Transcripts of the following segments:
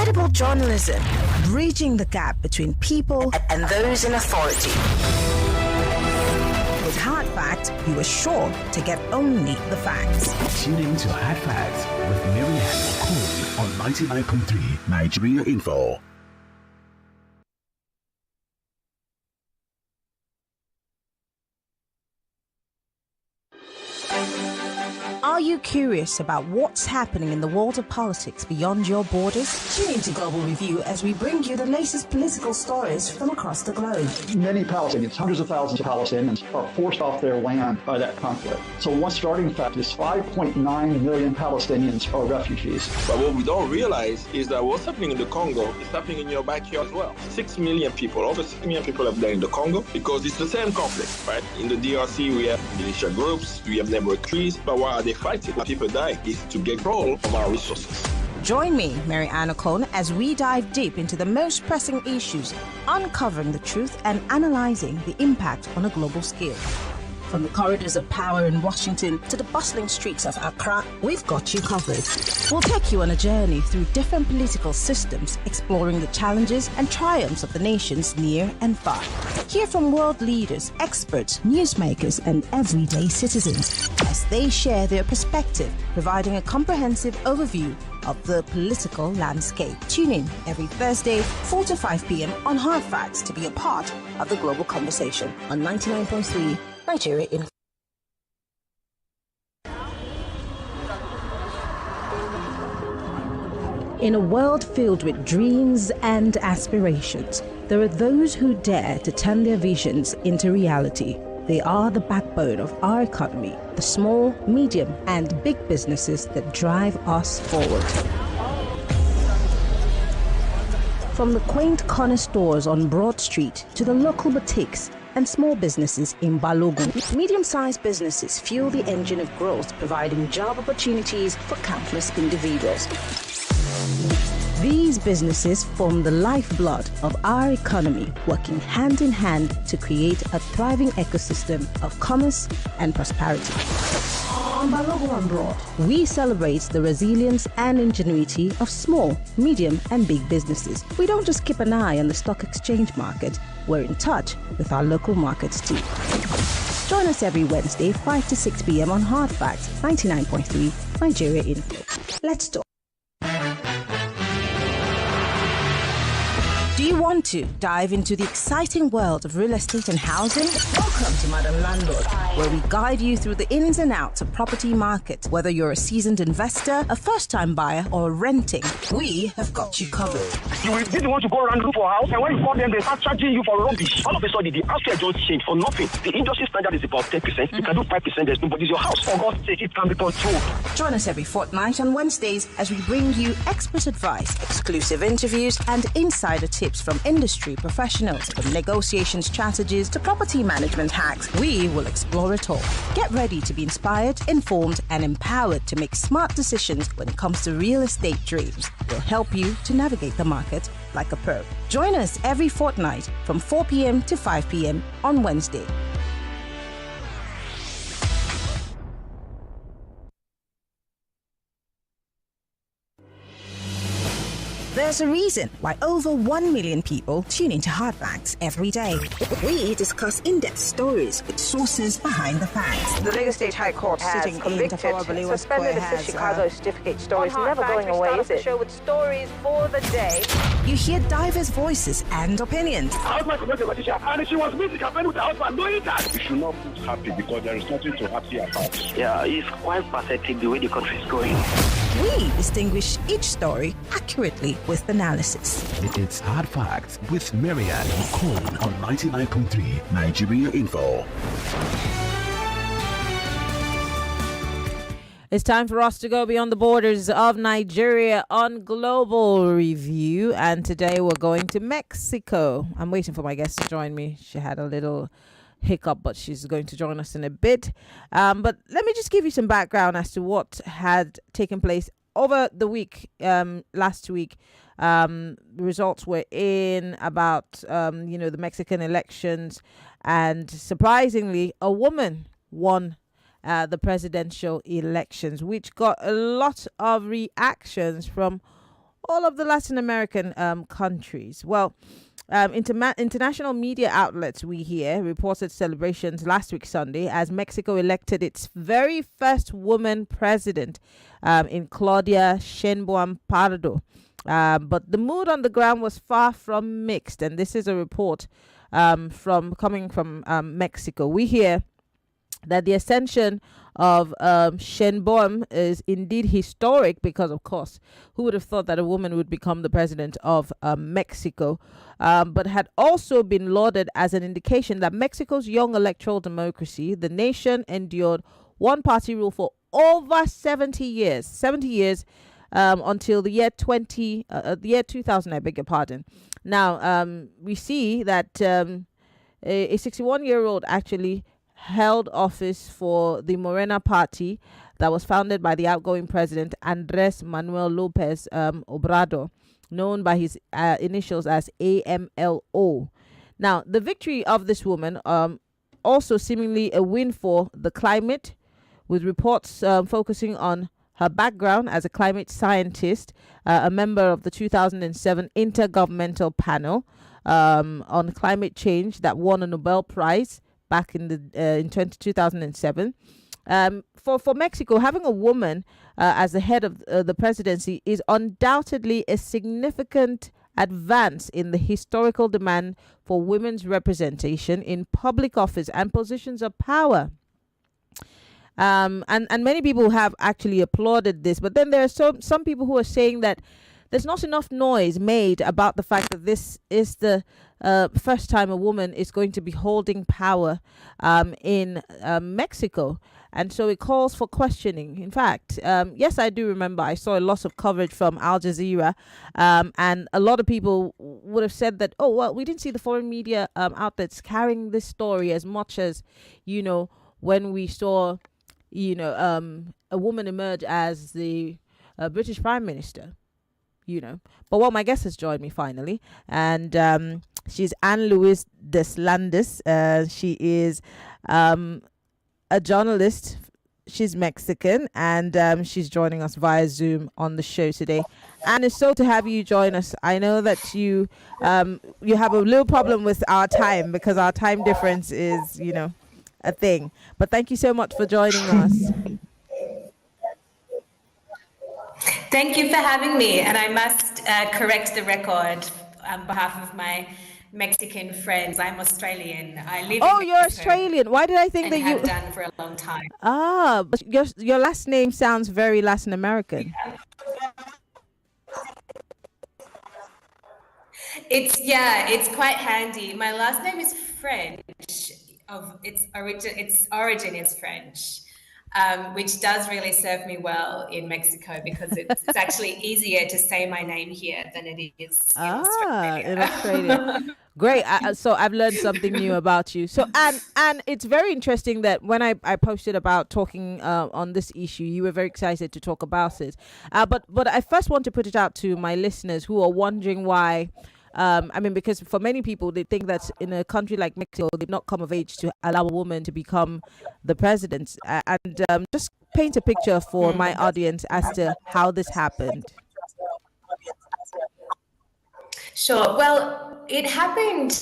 Credible journalism, bridging the gap between people and those in authority. With Hard Facts, you are sure to get only the facts. Tune in to Hard Facts with Maryann Okon on 99.3 Nigeria Info. Are you curious about what's happening in the world of politics beyond your borders? Tune into Global Review as we bring you the latest political stories from across the globe. Many Palestinians, hundreds of thousands of Palestinians, are forced off their land by that conflict. So one starting fact is 5.9 million Palestinians are refugees. But what we don't realize is that what's happening in the Congo is happening in your backyard as well. 6 million people, over 6 million people have died in the Congo because it's the same conflict, right? In the DRC, we have militia groups, we have neighborhood trees, but why are they fighting? Why people die is to get control of our resources. Join me, Maryann Okon, as we dive deep into the most pressing issues, uncovering the truth and analyzing the impact on a global scale. From the corridors of power in Washington to the bustling streets of Accra, we've got you covered. We'll take you on a journey through different political systems, exploring the challenges and triumphs of the nations near and far. Hear from world leaders, experts, newsmakers, and everyday citizens as they share their perspective, providing a comprehensive overview of the political landscape. Tune in every Thursday, 4 to 5 p.m. on Hard Facts to be a part of the global conversation on 99.3 Nigeria Info. In a world filled with dreams and aspirations, there are those who dare to turn their visions into reality. They are the backbone of our economy, the small, medium, and big businesses that drive us forward. From the quaint corner stores on Broad Street to the local boutiques and small businesses in Balogun, medium-sized businesses fuel the engine of growth, providing job opportunities for countless individuals. These businesses form the lifeblood of our economy, working hand in hand to create a thriving ecosystem of commerce and prosperity. On Balogun Broad, we celebrate the resilience and ingenuity of small, medium, and big businesses. We don't just keep an eye on the stock exchange market, we're in touch with our local markets too. Join us every Wednesday, 5 to 6 p.m. on Hard Facts, 99.3 Nigeria Info. Let's talk. Do you want to dive into the exciting world of real estate and housing? Welcome to Madam Landlord, where we guide you through the ins and outs of property market. Whether you're a seasoned investor, a first-time buyer, or renting, we have got you covered. You didn't want to go around look for a house, and when you call them, they start charging you for rubbish. All of a sudden, the house fare just changed for nothing. The industry standard is about 10%. You can do 5%, there's nobody's your house. For God's sake, it can be controlled. Join us every fortnight on Wednesdays as we bring you expert advice, exclusive interviews, and insider tips from industry professionals. From negotiation strategies to property management hacks, we will explore it all. Get ready to be inspired, informed, and empowered to make smart decisions when it comes to real estate dreams. We'll help you to navigate the market like a pro. Join us every fortnight from 4 p.m. to 5 p.m. on Wednesday. There's a reason why over 1 million people tune into Hard Facts every day. We discuss in-depth stories with sources behind the facts. The Lagos State High Court has convicted, suspended the Chicago certificate story. It's never going away, is it? Show with stories for the day. You hear diverse voices and opinions. And she was meeting campaign with the husband, knowing that. You should not be happy because there is nothing to happy about. Yeah, it's quite pathetic the way the country is going. We distinguish each story accurately with analysis. It's Hard Facts with Maryann Okon on 99.3 Nigeria Info. It's time for us to go beyond the borders of Nigeria on Global Review. And today we're going to Mexico. I'm waiting for my guest to join me. She had a little hiccup, but she's going to join us in a bit. But let me just give you some background as to what had taken place over the week. Last week, results were in about, the Mexican elections. And surprisingly, a woman won the presidential elections, which got a lot of reactions from all of the Latin American countries. Well, international media outlets we hear reported celebrations last week Sunday as Mexico elected its very first woman president in Claudia Sheinbaum Pardo. But the mood on the ground was far from mixed, and this is a report coming from Mexico. We hear that the ascension of Sheinbaum is indeed historic because, of course, who would have thought that a woman would become the president of Mexico, but had also been lauded as an indication that Mexico's young electoral democracy, the nation endured one-party rule for over 70 years, until the year 2000, I beg your pardon. Now, we see that a 61-year-old actually held office for the Morena party that was founded by the outgoing president Andres Manuel Lopez Obrador, known by his initials as AMLO. Now, the victory of this woman also seemingly a win for the climate, with reports focusing on her background as a climate scientist, a member of the 2007 Intergovernmental Panel on climate change that won a Nobel Prize back in 2007. For Mexico, having a woman as the head of the presidency is undoubtedly a significant advance in the historical demand for women's representation in public office and positions of power. And many people have actually applauded this, but then there are some people who are saying that there's not enough noise made about the fact that this is the first time a woman is going to be holding power in Mexico. And so it calls for questioning. In fact, yes, I do remember I saw a lot of coverage from Al Jazeera, and a lot of people would have said that, oh, well, we didn't see the foreign media outlets carrying this story as much as, when we saw, a woman emerge as the British Prime Minister. But well, my guest has joined me finally, and she's Anne-Louise Deslandes. She is a journalist. She's Mexican, and she's joining us via Zoom on the show today. And it's so to have you join us. I know that you have a little problem with our time because our time difference is, a thing. But thank you so much for joining us. Thank you for having me, and I must correct the record on behalf of my Mexican friends. I'm Australian. I live. Oh, you're Australian. Why did I think that you have done for a long time? Ah, but your last name sounds very Latin American. It's quite handy. My last name is French. Its origin is French. Which does really serve me well in Mexico because it's actually easier to say my name here than it is in Australia. Great. So I've learned something new about you. So, and it's very interesting that when I posted about talking on this issue, you were very excited to talk about it. But I first want to put it out to my listeners who are wondering why. Because for many people, they think that in a country like Mexico, they've not come of age to allow a woman to become the president. And just paint a picture for my audience as to how this happened. Sure. Well, it happened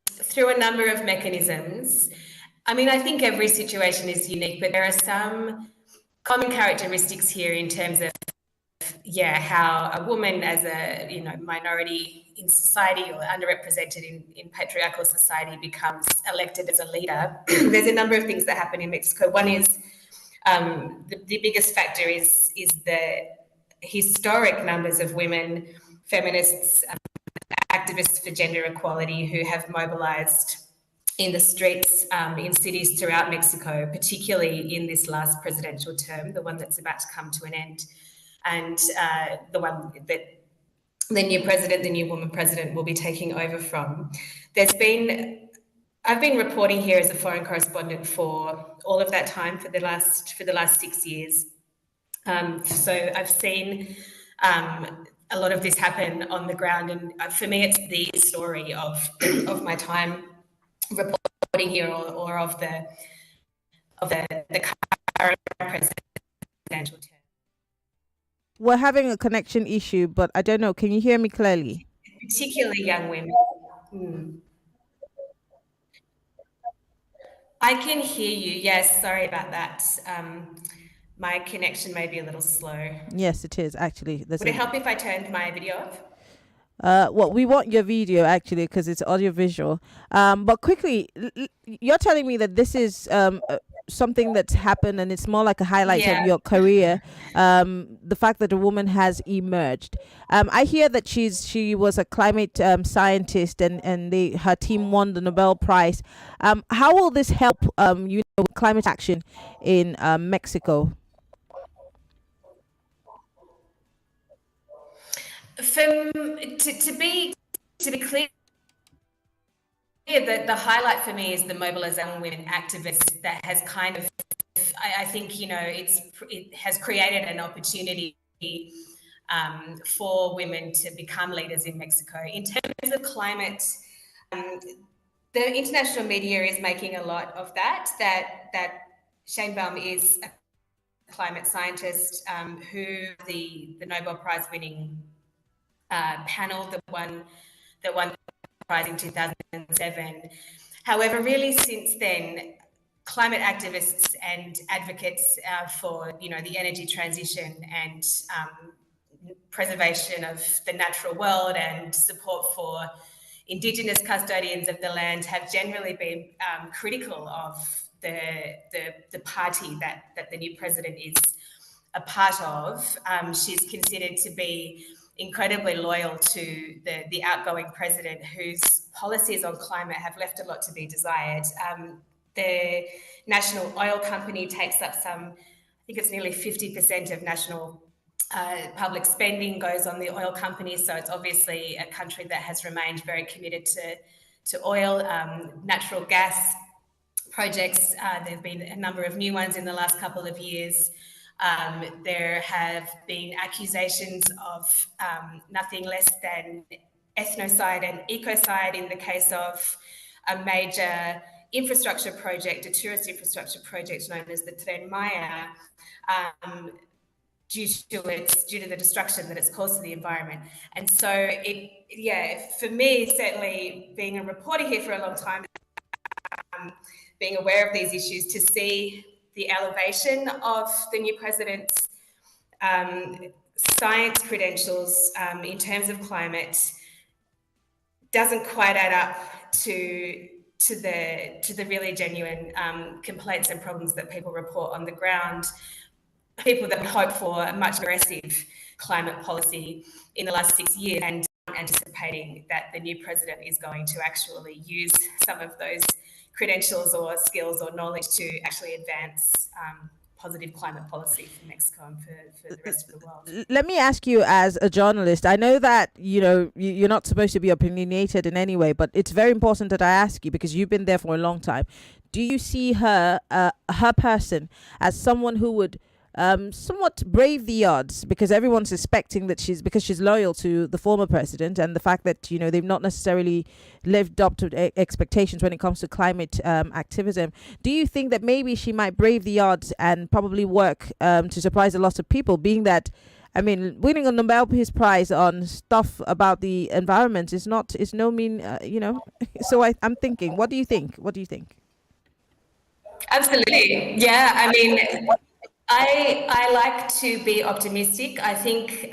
through a number of mechanisms. I think every situation is unique, but there are some common characteristics here in terms of how a woman as a minority in society or underrepresented in patriarchal society becomes elected as a leader. There's a number of things that happen in Mexico. One is the biggest factor is the historic numbers of women, feminists, activists for gender equality who have mobilized in the streets in cities throughout Mexico, particularly in this last presidential term, the one that's about to come to an end. And the one that the new woman president will be taking over from. I've been reporting here as a foreign correspondent for all of that time for the last 6 years. So I've seen a lot of this happen on the ground, and for me, it's the story of my reporting here, or of the current presidential term. we're having a connection issue, but I don't know. Can you hear me clearly? Particularly young women. I can hear you. Yes, sorry about that. My connection may be a little slow. Yes, it is actually. Would it help if I turned my video off? Well, we want your video actually because it's audio visual. But quickly, you're telling me that this is something that's happened and it's more like a highlight of your career. The fact that a woman has emerged. I hear that she was a climate scientist and her team won the Nobel Prize. How will this help with climate action in Mexico? To be clear, the highlight for me is the mobilization of women activists that has kind of, I think, it has created an opportunity for women to become leaders in Mexico. In terms of climate, the international media is making a lot of that Sheinbaum is a climate scientist who the Nobel Prize winning panel that won the prize in 2007. However, really since then, climate activists and advocates for the energy transition and preservation of the natural world and support for Indigenous custodians of the land have generally been critical of the party that the new president is a part of. She's considered to be incredibly loyal to the outgoing president, whose policies on climate have left a lot to be desired. The national oil company takes up I think it's nearly 50% of national public spending goes on the oil companies. So it's obviously a country that has remained very committed to oil, natural gas projects. There have been a number of new ones in the last couple of years. There have been accusations of nothing less than ethnocide and ecocide in the case of a major infrastructure project, a tourist infrastructure project known as the Tren Maya, due to the destruction that it's caused to the environment. And so for me, certainly being a reporter here for a long time, being aware of these issues, to see the elevation of the new president's science credentials in terms of climate doesn't quite add up to the really genuine complaints and problems that people report on the ground. People that hope for a much aggressive climate policy in the last 6 years and anticipating that the new president is going to actually use some of those credentials or skills or knowledge to actually advance positive climate policy for Mexico and for the rest of the world. Let me ask you, as a journalist, I know that you're not supposed to be opinionated in any way, but it's very important that I ask you because you've been there for a long time. Do you see her person as someone who would somewhat brave the odds, because everyone's suspecting that she's loyal to the former president, and the fact that they've not necessarily lived up to expectations when it comes to climate activism? Do you think that maybe she might brave the odds and probably work to surprise a lot of people, being that winning a Nobel Peace Prize on stuff about the environment is no mean so I'm thinking, what do you think? Absolutely. Yeah, I like to be optimistic. I think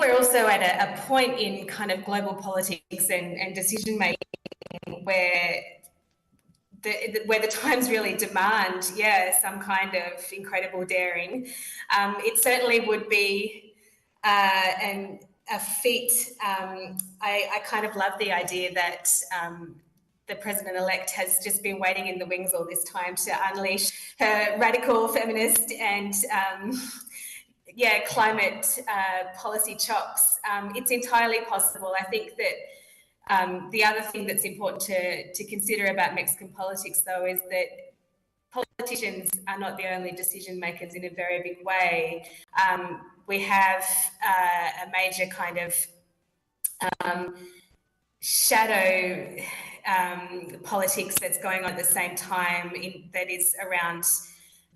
we're also at a point in kind of global politics and decision making where the times really demand, some kind of incredible daring. It certainly would be a feat. I kind of love the idea that the president-elect has just been waiting in the wings all this time to unleash her radical feminist and climate policy chops. It's entirely possible. I think that the other thing that's important to consider about Mexican politics, though, is that politicians are not the only decision makers in a very big way. We have a major kind of shadow politics that's going on at the same time that is around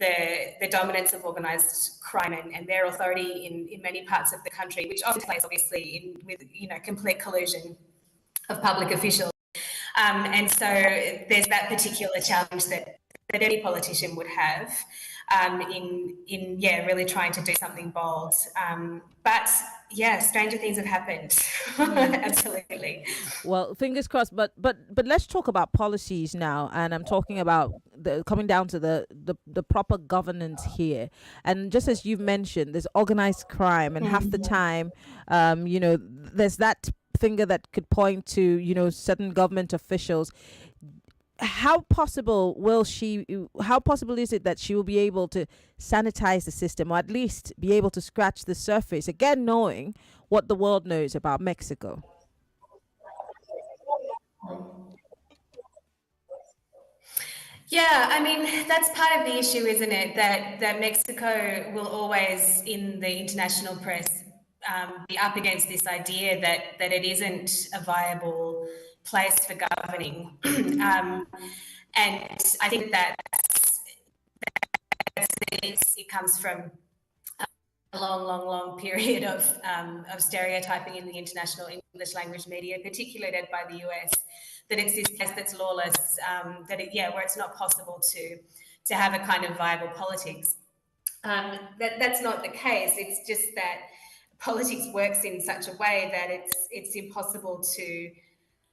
the dominance of organised crime and their authority in many parts of the country, which often takes place obviously with complete collusion of public officials. And so there's that particular challenge that any politician would have in really trying to do something bold. But yeah, stranger things have happened. Absolutely. Well, fingers crossed. But let's talk about policies now, and I'm talking about coming down to the proper governance here. And just as you've mentioned, there's organized crime, and half the time, there's that finger that could point to certain government officials. How possible is it that she will be able to sanitize the system, or at least be able to scratch the surface, again knowing what the world knows about Mexico? Yeah, I mean, that's part of the issue, isn't it? That Mexico will always, in the international press, be up against this idea that it isn't a viable place for governing. And I think it comes from a long period of stereotyping in the international English language media, particularly led by the US, that it's this place that's lawless, where it's not possible to have a kind of viable politics. That's not the case. It's just that politics works in such a way that it's impossible to.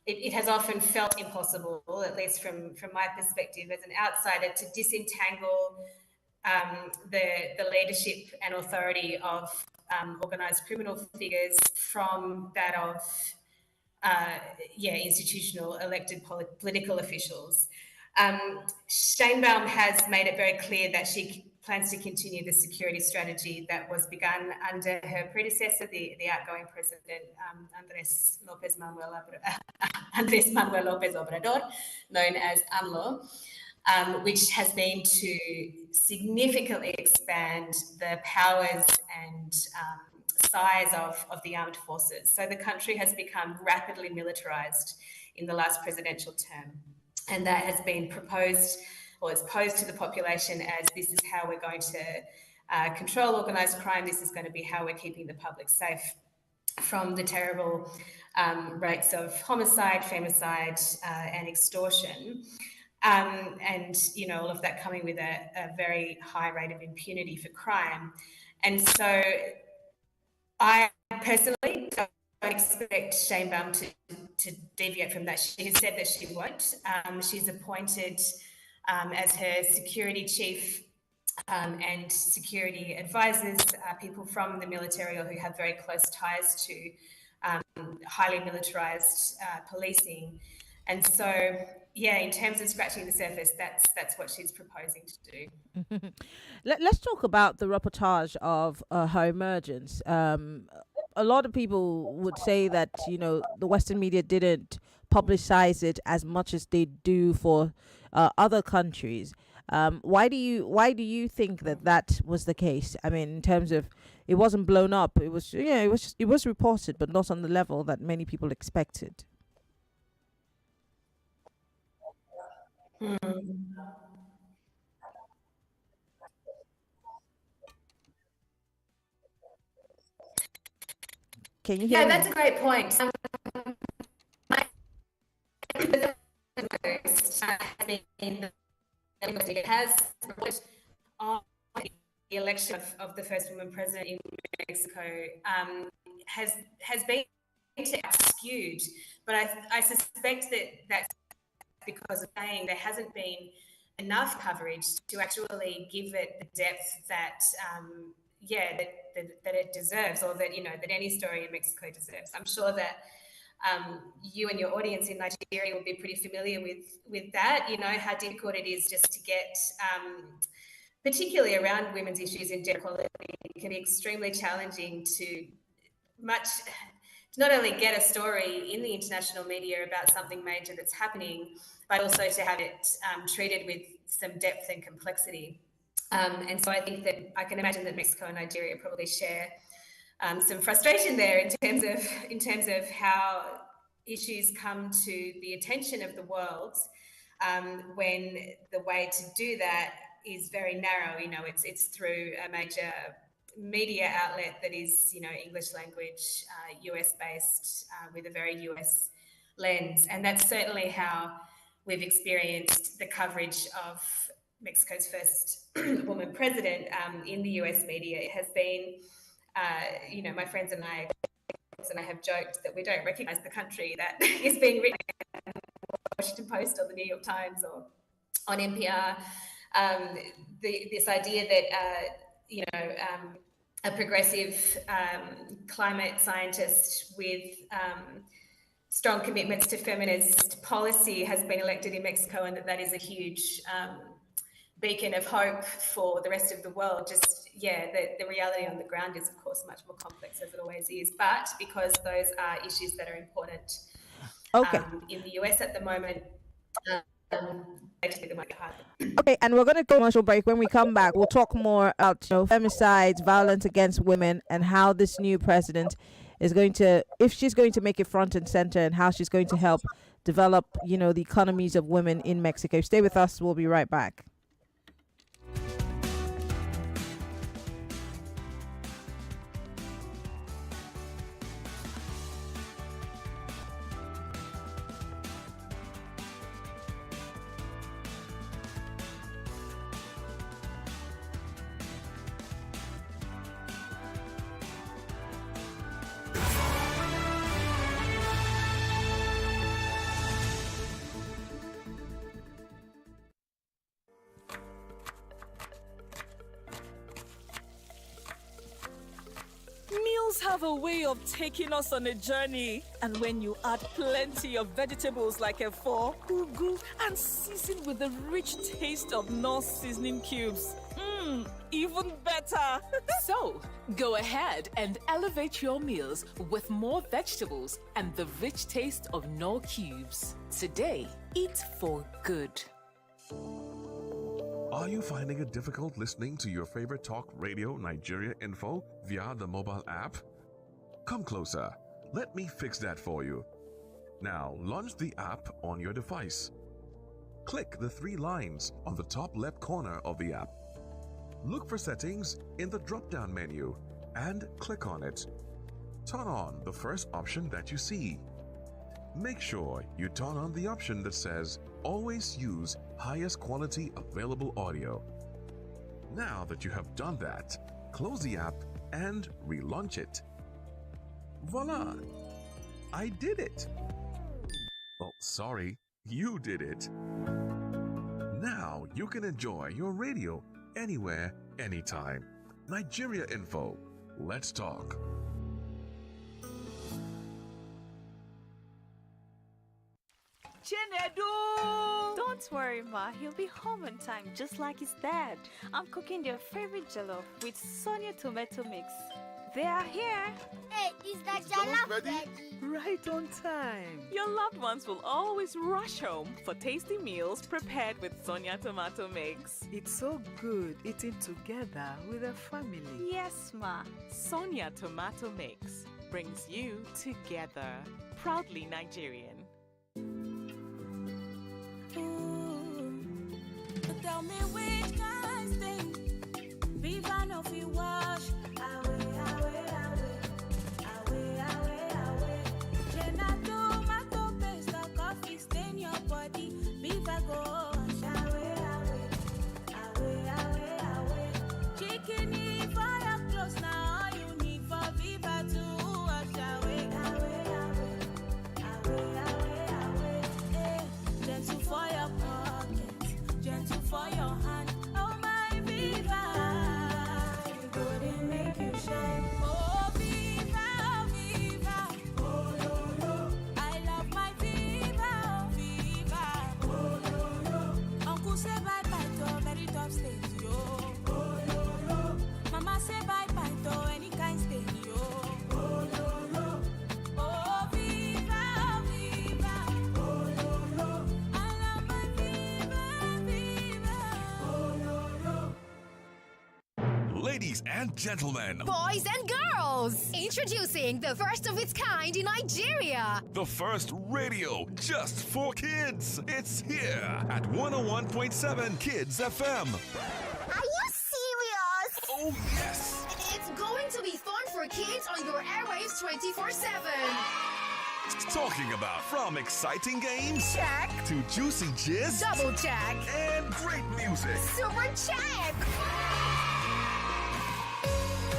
It has often felt impossible, at least from my perspective as an outsider, to disentangle the leadership and authority of organised criminal figures from that of institutional elected political officials. Sheinbaum has made it very clear that she plans to continue the security strategy that was begun under her predecessor, the outgoing president, Andrés Manuel López Obrador, known as AMLO, which has been to significantly expand the powers and size of the armed forces. So the country has become rapidly militarized in the last presidential term. And that has been proposed, or it's posed to the population as, this is how we're going to control organised crime, this is going to be how we're keeping the public safe from the terrible rates of homicide, femicide, and extortion. And all of that coming with a very high rate of impunity for crime. And so I personally don't expect Sheinbaum to deviate from that. She has said that she won't. She's appointed as her security chief and security advisors, people from the military or who have very close ties to highly militarized policing. And so, in terms of scratching the surface, that's what she's proposing to do. Let's talk about the reportage of her emergence. A lot of people would say that the Western media didn't publicize it as much as they do for other countries. Why do you think that was the case? I mean, in terms of, it wasn't blown up. It was it was reported, but not on the level that many people expected. Can you hear me? That's a great point. It has reported on the election of the first woman president in Mexico has been skewed, but I suspect that's because of saying there hasn't been enough coverage to actually give it the depth that that it deserves, or that that any story in Mexico deserves. I'm sure that you and your audience in Nigeria will be pretty familiar with that. How difficult it is just to get, particularly around women's issues in gender equality. It can be extremely challenging to not only get a story in the international media about something major that's happening, but also to have it treated with some depth and complexity. And so I think that I can imagine that Mexico and Nigeria probably share some frustration there in terms of how issues come to the attention of the world, when the way to do that is very narrow. It's through a major media outlet that is, English language, US based, with a very US lens. And that's certainly how we've experienced the coverage of Mexico's first woman president in the US media. It has been, my friends and I have joked that we don't recognize the country that is being written in the Washington Post or the New York Times or on NPR. This idea that, a progressive climate scientist with strong commitments to feminist policy has been elected in Mexico, and that is a huge beacon of hope for the rest of the world. The reality on the ground is, of course, much more complex, as it always is. But because those are issues that are important in the US at the moment, Okay, and we're going to go commercial break. When we come back, we'll talk more about femicides, violence against women, and how this new president is going to, if she's going to make it front and center, and how she's going to help develop, the economies of women in Mexico. Stay with us. We'll be right back. Meals have a way of taking us on a journey, and when you add plenty of vegetables like efo, ugu, and season with the rich taste of Knorr seasoning cubes, even better. So, go ahead and elevate your meals with more vegetables and the rich taste of Knorr cubes. Today, eat for good. Are you finding it difficult listening to your favorite talk radio Nigeria info via the mobile app? Come closer. Let me fix that for you. Now, launch the app on your device. Click the 3 lines on the top left corner of the app. Look for settings in the drop-down menu and click on it. Turn on the first option that you see. Make sure you turn on the option that says always use highest quality available audio. Now that you have done that, close the app and relaunch it. Voila! I did it! Oh, sorry, you did it. Now you can enjoy your radio anywhere, anytime. Nigeria Info. Let's talk. Chinedu! Don't worry, Ma. He'll be home on time, just like his dad. I'm cooking their favorite jollof with Sonia tomato mix. They are here. Hey, is that jollof ready? Right on time. Your loved ones will always rush home for tasty meals prepared with Sonia tomato mix. It's so good eating together with a family. Yes, Ma. Sonia tomato mix brings you together. Proudly Nigerian. Tell me which kind thing Viva no fi wash away, away, away, away, away, away. Jenna tomato paste the coffee stain your body. Viva go wash away, away, away, away, away. Chicken in for your clothes now all you need for Viva to wash away, away, away, away, away, away. Hey, gentle for your pocket, gentle for your hand. Oh my Viva, you couldn't make you shine. Oh Viva, Viva. Oh yo yo, I love my Viva, oh Viva. Oh yo yo, Uncle say bye bye to very top stage yo. Oh yo yo, Mama say bye bye to any kind stage yo. Oh yo yo, oh Viva, Viva. Oh yo yo, I love my Viva, Viva. Oh yo yo. Ladies and gentlemen, boys and girls, meals. Introducing the first of its kind in Nigeria. The first radio just for kids. It's here at 101.7 Kids FM. Are you serious? Oh, yes. It's going to be fun for kids on your airwaves 24/7. Talking about from exciting games Check. to juicy gist, Double check. and great music. Super check.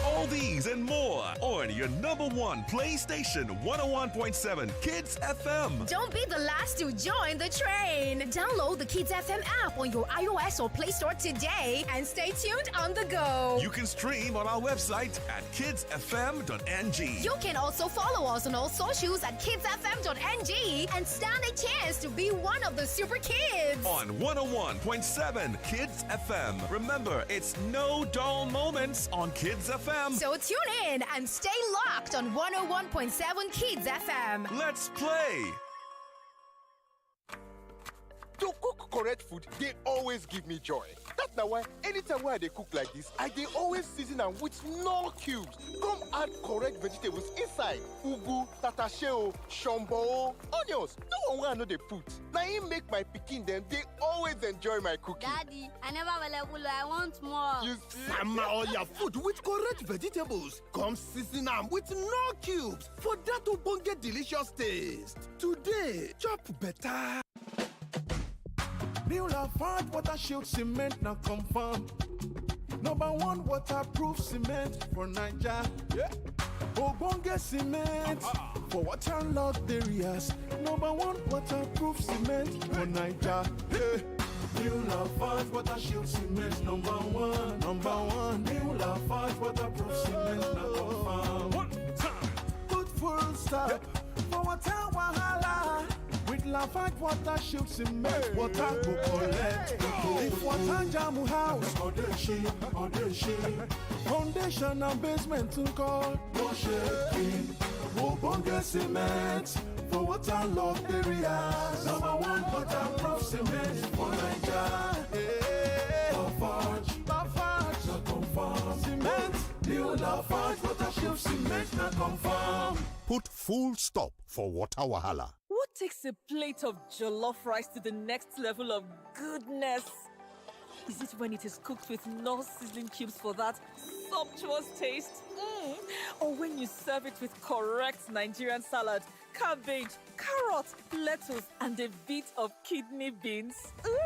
All these and more on your number one PlayStation 101.7 Kids FM. Don't be the last to join the train. Download the Kids FM app on your iOS or Play Store today and stay tuned on the go. You can stream on our website at kidsfm.ng. You can also follow us on all socials at kidsfm.ng and stand a chance to be one of the super kids. On 101.7 Kids FM. Remember, it's no dull moments on Kids FM. So tune in and stay locked on 101.7 Kids FM. Let's play. To cook correct food, they always give me joy. That's now why anytime when they cook like this, they always season them with no cubes. Come add correct vegetables inside. Ugu, tatasheo, shombo, onions. No one I know they put. Now you make my pikin them, they always enjoy my cooking. Daddy, I never will. I want more. You summer all your food with correct vegetables. Come season them with no cubes for that to get delicious taste. Today, chop better. New Lafarge water shield cement now confirm. Number one waterproof cement for Nigeria. Yeah. Ogbonge cement for waterlogged areas. Number one waterproof cement for Nigeria. Yeah. New Lafarge water shield cement number one. New Lafarge waterproof cement now confirm. One time. Put full stop for water wahala. With Lafarge water shield cement, water go collect. If water jam house, foundation and basement to call. No shaking. Ogbonge cement for waterlogged areas. Number one waterproof cement for Nigeria. Lafarge, not confirm. Cement, new Lafarge water shield cement not confirm. Put full stop for water wahala. What takes a plate of jollof rice to the next level of goodness? Is it when it is cooked with no seasoning cubes for that sumptuous taste? Or when you serve it with correct Nigerian salad, cabbage, carrot, lettuce, and a bit of kidney beans?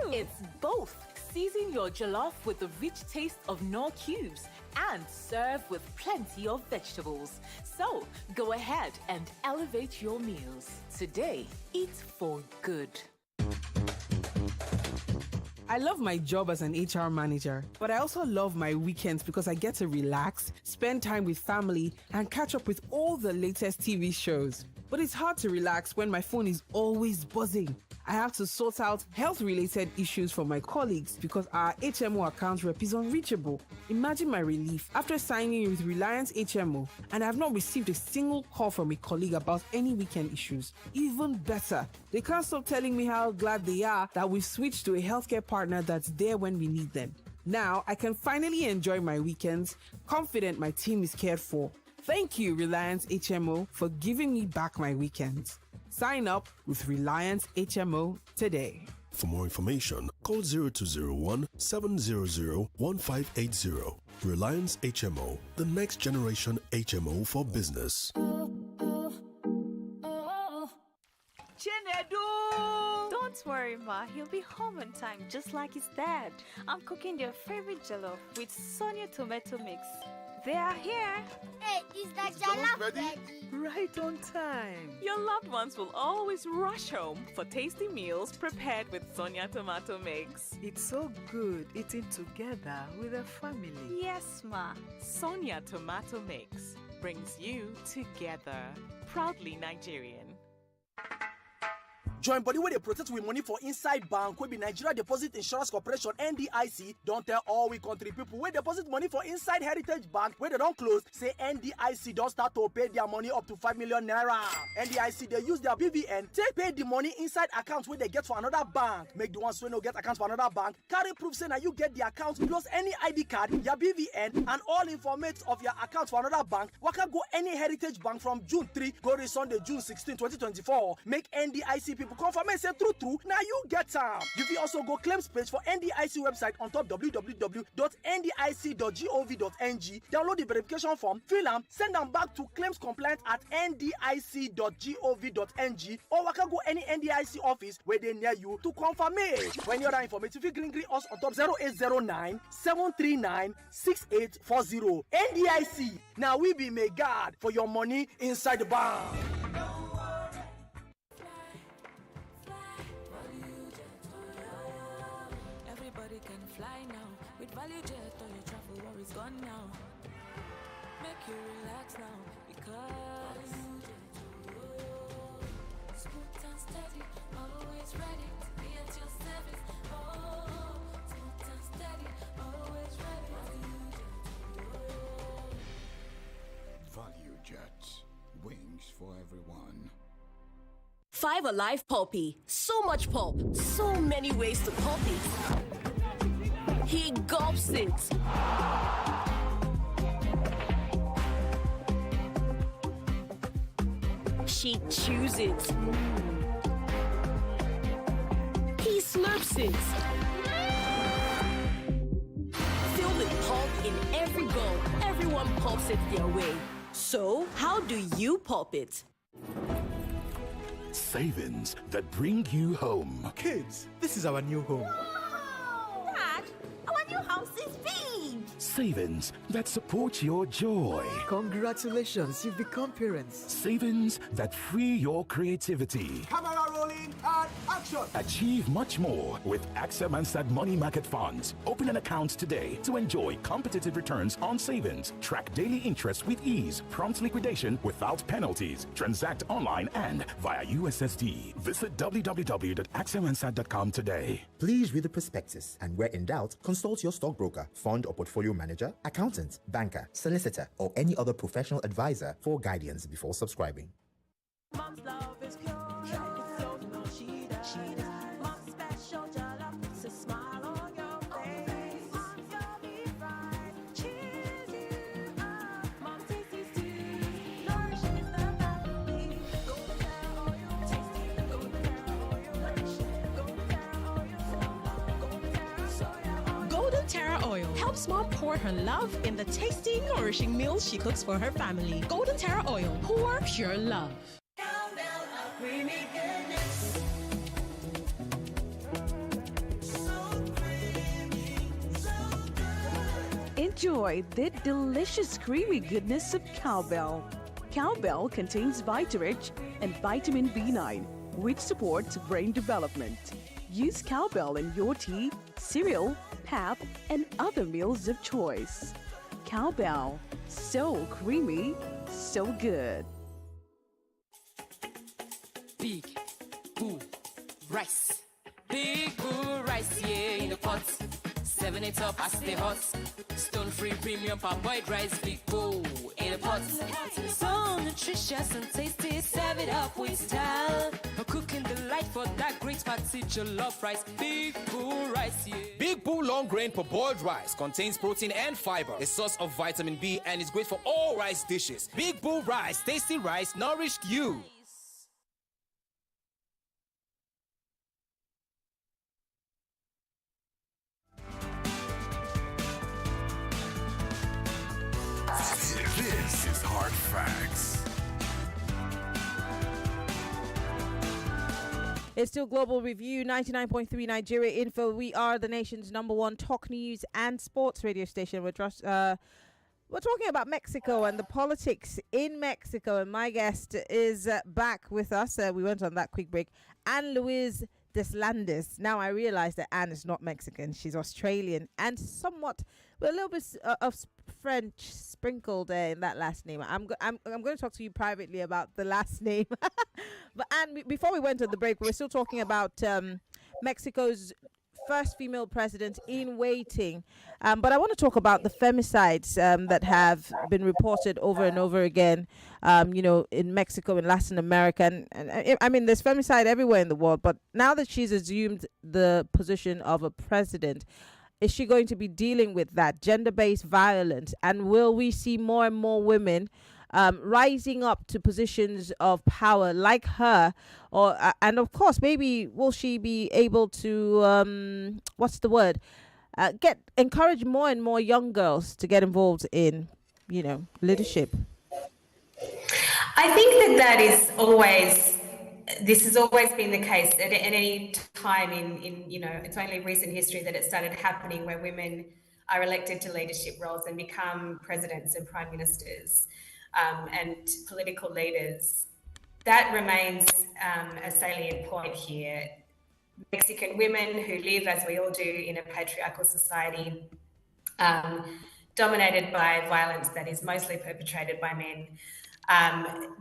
It's both. Season your jollof with the rich taste of Knorr cubes and serve with plenty of vegetables. So go ahead and elevate your meals. Today, eat for good. I love my job as an HR manager, but I also love my weekends because I get to relax, spend time with family, and catch up with all the latest TV shows. But it's hard to relax when my phone is always buzzing. I have to sort out health-related issues for my colleagues because our HMO account rep is unreachable. Imagine my relief after signing in with Reliance HMO and I have not received a single call from a colleague about any weekend issues. Even better, they can't stop telling me how glad they are that we've switched to a healthcare partner that's there when we need them. Now, I can finally enjoy my weekends, confident my team is cared for. Thank you, Reliance HMO, for giving me back my weekends. Sign up with Reliance HMO today. For more information, call 0201 700 1580. Reliance HMO, the next generation HMO for business. Chinedu! Don't worry, Ma. He'll be home on time, just like his dad. I'm cooking their favorite jollof with Sonia tomato mix. They are here. Hey, is that jollof ready? Right on time. Your loved ones will always rush home for tasty meals prepared with Sonia tomato mix. It's so good eating together with a family. Yes, Ma. Sonia tomato mix brings you together. Proudly Nigerian. Join body where they protect with money for inside bank, will be Nigeria Deposit Insurance Corporation NDIC. Don't tell all we country people where deposit money for inside Heritage Bank where they don't close. Say NDIC don't start to pay their money up to 5 million naira. NDIC they use their BVN take pay the money inside accounts where they get for another bank. Make the ones who no get accounts for another bank carry proof saying that you get the account plus any ID card, your BVN, and all information of your account for another bank. Waka go any Heritage Bank from June 3 go to Sunday June 16, 2024. Make NDIC people confirm and say true. Now you get time. You can also go claims page for NDIC website on top www.ndic.gov.ng. Download the verification form, fill them, send them back to claimscompliant@ndic.gov.ng or waka go any NDIC office where they near you to confirm it. For any other information, you can us on top 0809 739 6840. NDIC. Now we be made guard for your money inside the bank. Everybody can fly now with ValueJet. All your travel worries gone now. Make you relax now because smooth and steady, always ready to be at your service. Oh, smooth and steady, always ready. ValueJet. Wings for everyone. 5 Alive Poppy. So much pop. So many ways to pop it. He gulps it. She chews it. He slurps it. Filled with pulp in every gulp. Everyone pops it their way. So, how do you pop it? Savings that bring you home. Kids, this is our new home. Dad, our new house is big. Savings that support your joy. Congratulations, you've become parents. Savings that free your creativity. Camera rolling and action. Achieve much more with AXA Mansard Money Market Funds. Open an account today to enjoy competitive returns on savings. Track daily interest with ease. Prompt liquidation without penalties. Transact online and via USSD. Visit www.axamansard.com today. Please read the prospectus and where in doubt, consult your stockbroker, fund or portfolio manager, accountant, banker, solicitor, or any other professional advisor for guidance before subscribing. Mom's love is pure. It's so no she does. Mom's special jollof. It's a smile on your face. Mom's yummy fries cheers you up. Mom's tasty stew nourishes the family. Golden Terra oil, tasty. Golden Terra oil, nourishing. Golden Terra oil, Golden Terra soya oil. Golden Terra Oil helps mom pour her love in the tasty, nourishing meals she cooks for her family. Golden Terra Oil, pour pure love. Creamy goodness. Enjoy the delicious creamy goodness of Cowbell. Cowbell contains Vitarich and vitamin B9, which supports brain development. Use Cowbell in your tea, cereal, pap, and other meals of choice. Cowbell, so creamy, so good. Big Boo Rice. Big Boo Rice, yeah, in the pot. 7 it up, I stay hot. Stone free premium parboiled rice. Big Boo in the pot. So nutritious and tasty. Serve it up with style. A cooking delight for that great party jollof rice. Big Boo Rice, yeah. Big Boo long grain parboiled rice contains protein and fiber, a source of vitamin B, and is great for all rice dishes. Big Boo Rice, tasty rice nourished you. This is Hard Facts. It's still Global Review, 99.3 Nigeria Info. We are the nation's #1 talk news and sports radio station. We're talking about Mexico and the politics in Mexico. And my guest is back with us. We went on that quick break. Anne-Louise Deslandes. Now I realize that Anne is not Mexican. She's Australian and somewhat with a little bit of French sprinkled there in that last name. I'm going to talk to you privately about the last name. But and before we went to the break, we were still talking about Mexico's first female president in waiting. But I want to talk about the femicides that have been reported over and over again, in Mexico and Latin America. And I mean, there's femicide everywhere in the world. But now that she's assumed the position of a president, is she going to be dealing with that gender-based violence? And will we see more and more women rising up to positions of power like her? Or and of course, maybe will she be able to encourage more and more young girls to get involved in leadership? I think this has always been the case at any time in it's only recent history that it started happening, where women are elected to leadership roles and become presidents and prime ministers and political leaders. That remains a salient point here. Mexican women who live, as we all do, in a patriarchal society, dominated by violence that is mostly perpetrated by men,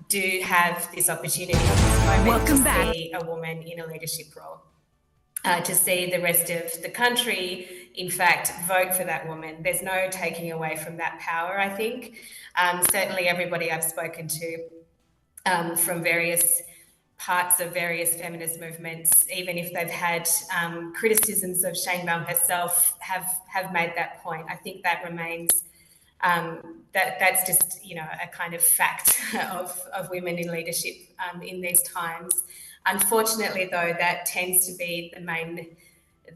do have this opportunity at this moment to see a woman in a leadership role, to see the rest of the country, in fact, vote for that woman. There's no taking away from that power, I think. Certainly everybody I've spoken to from various parts of various feminist movements, even if they've had criticisms of Sheinbaum herself, have made that point. I think that remains that's just a kind of fact of women in leadership in these times. Unfortunately, though, that tends to be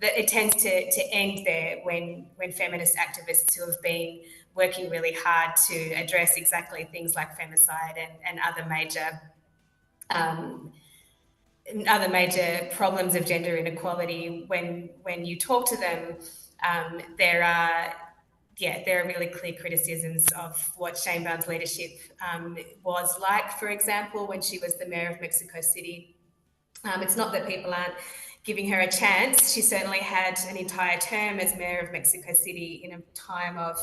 it tends to end there when feminist activists who have been working really hard to address exactly things like femicide and other major problems of gender inequality, when you talk to them, there are really clear criticisms of what Sheinbaum's leadership was like, for example, when she was the mayor of Mexico City. It's not that people aren't giving her a chance. She certainly had an entire term as mayor of Mexico City in a time of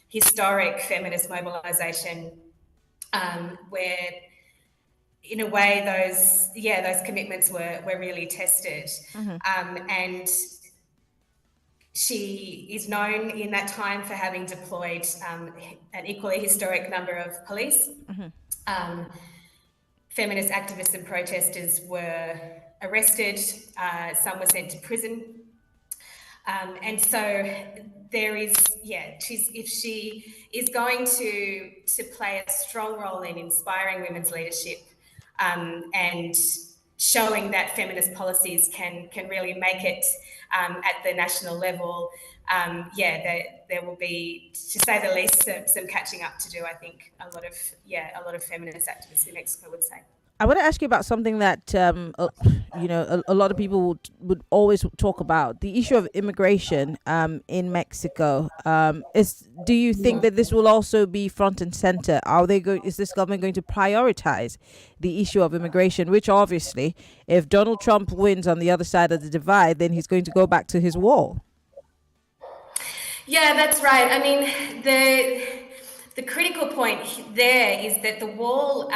historic feminist mobilization, where in a way those commitments were really tested. And she is known in that time for having deployed an equally historic number of police. Feminist activists and protesters were arrested, some were sent to prison. And so there is, if she is going to play a strong role in inspiring women's leadership and showing that feminist policies can really make it at the national level, there will be, to say the least, some catching up to do. I think a lot of feminist activists in Mexico would say. I want to ask you about something that a lot of people would always talk about: the issue of immigration in Mexico. Do you think that this will also be front and center? Is this government going to prioritize the issue of immigration? Which obviously, if Donald Trump wins on the other side of the divide, then he's going to go back to his wall. Yeah, that's right. I mean, the critical point there is that the wall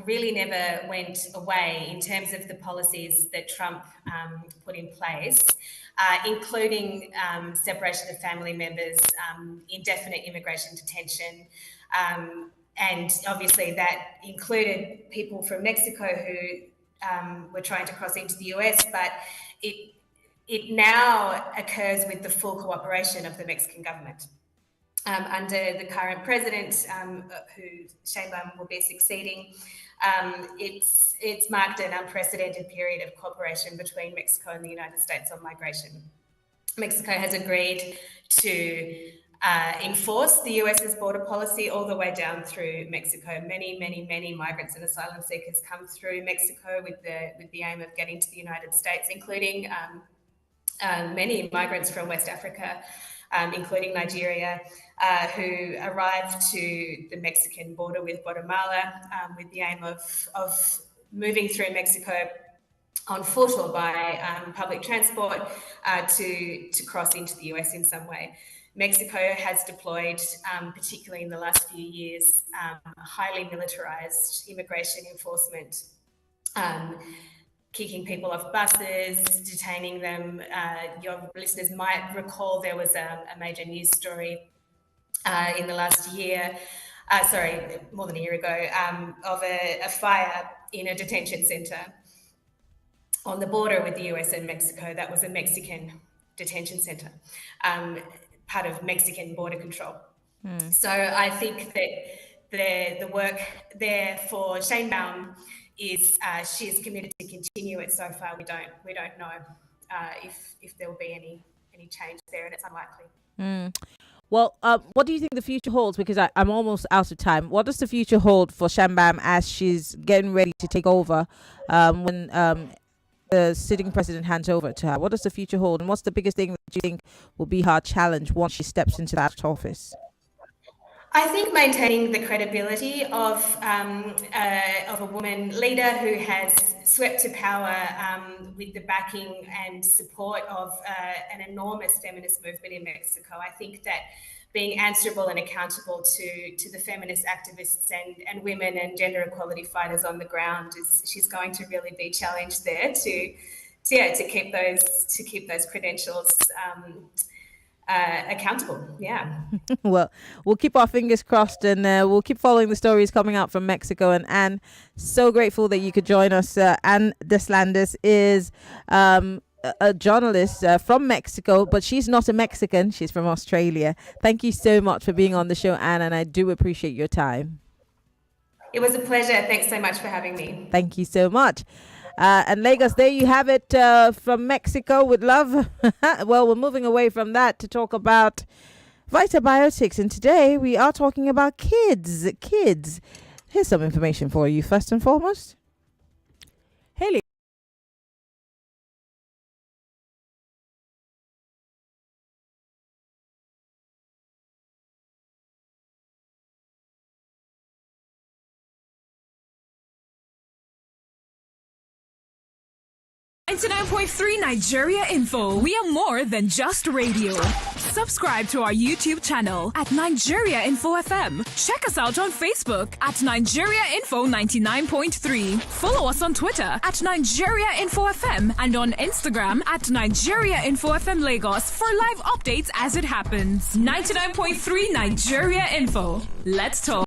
really never went away in terms of the policies that Trump put in place, including separation of family members, indefinite immigration detention, and obviously that included people from Mexico who were trying to cross into the US, but it now occurs with the full cooperation of the Mexican government. Under the current president, who Sheinbaum will be succeeding, it's marked an unprecedented period of cooperation between Mexico and the United States on migration. Mexico has agreed to enforce the US's border policy all the way down through Mexico. Many migrants and asylum seekers come through Mexico with the aim of getting to the United States, including many migrants from West Africa, including Nigeria, who arrived to the Mexican border with Guatemala with the aim of moving through Mexico on foot or by public transport to cross into the US in some way. Mexico has deployed, particularly in the last few years, highly militarized immigration enforcement, kicking people off buses, detaining them. Your listeners might recall there was a major news story in the last year, more than a year ago, of a fire in a detention centre on the border with the US and Mexico. That was a Mexican detention centre, part of Mexican border control. So I think that the work there for Sheinbaum is she is committed to continue it. So far, we don't know if there will be any change there, and it's unlikely. Well, what do you think the future holds? Because I'm almost out of time. What does the future hold for Sheinbaum as she's getting ready to take over when the sitting president hands over to her? What does the future hold? And what's the biggest thing that you think will be her challenge once she steps into that office? I think maintaining the credibility of a woman leader who has swept to power with the backing and support of an enormous feminist movement in Mexico. I think that being answerable and accountable to the feminist activists and women and gender equality fighters on the ground she's going to really be challenged there to keep those credentials accountable. Yeah. Well, we'll keep our fingers crossed, and we'll keep following the stories coming out from Mexico. And Anne, so grateful that you could join us. Anne Deslandes is a journalist from Mexico, but she's not a Mexican. She's from Australia. Thank you so much for being on the show, Anne, and I do appreciate your time. It was a pleasure. Thanks so much for having me. Thank you so much. And Lagos, there you have it from Mexico with love. Well, we're moving away from that to talk about Vitabiotics. And today we are talking about kids. Here's some information for you first and foremost. Hey, .3 Nigeria Info. We are more than just radio. Subscribe to our YouTube channel at Nigeria Info FM. Check us out on Facebook at Nigeria Info 99.3. Follow us on Twitter at Nigeria Info FM and on Instagram at Nigeria Info FM Lagos for live updates as it happens. 99.3 Nigeria Info. Let's talk.